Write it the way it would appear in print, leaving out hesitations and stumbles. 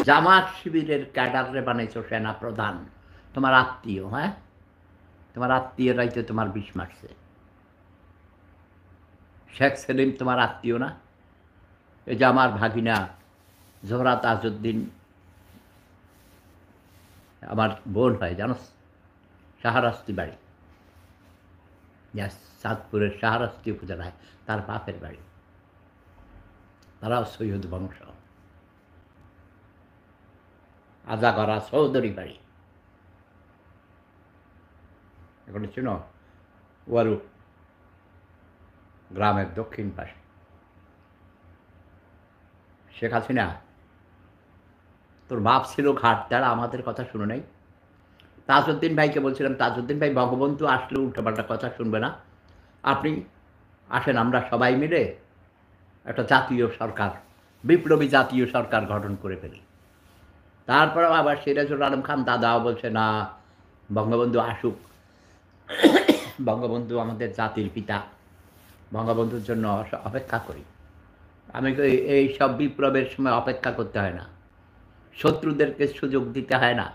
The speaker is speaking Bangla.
জামাত শিবিরের ক্যাডারে বানাইছো সেনা প্রধান, তোমার আত্মীয়, হ্যাঁ? তোমার আত্মীয়রাই তো তোমার বিষ মারছে। শেখ সেলিম তোমার আত্মীয় না? এই যে আমার ভাগিনা জোহরা তাজউদ্দিন আমার বোন হয়, জানোস? শাহরাস্তি বাড়ি, চাঁদপুরের শাহরাস্তি উপজেলায় তার বাপের বাড়ি। তারাও সৈয়দ বংশ, আজাগরা চৌধুরী বাড়ি। এখন চিনো? ওয়ারু গ্রামের দক্ষিণ পাশে। শেখ হাসিনা তোর বাপ ছিল ঘাট, তারা আমাদের কথা শুনে নাই। তাজউদ্দিন ভাইকে বলছিলাম, তাজউদ্দিন ভাই বঙ্গবন্ধু আসলে উল্টোপাল্টা কথা শুনবে না, আপনি আসেন আমরা সবাই মিলে একটা জাতীয় সরকার, বিপ্লবী জাতীয় সরকার গঠন করে ফেলি। তারপরেও আবার সিরাজুল আলম খান দাদাও বলছে না, বঙ্গবন্ধু আসুক, বঙ্গবন্ধু আমাদের জাতির পিতা, বঙ্গবন্ধুর জন্য অপেক্ষা করি। আমি এই সব বিপ্লবের সময় অপেক্ষা করতে হয় না, শত্রুদেরকে সুযোগ দিতে হয় না।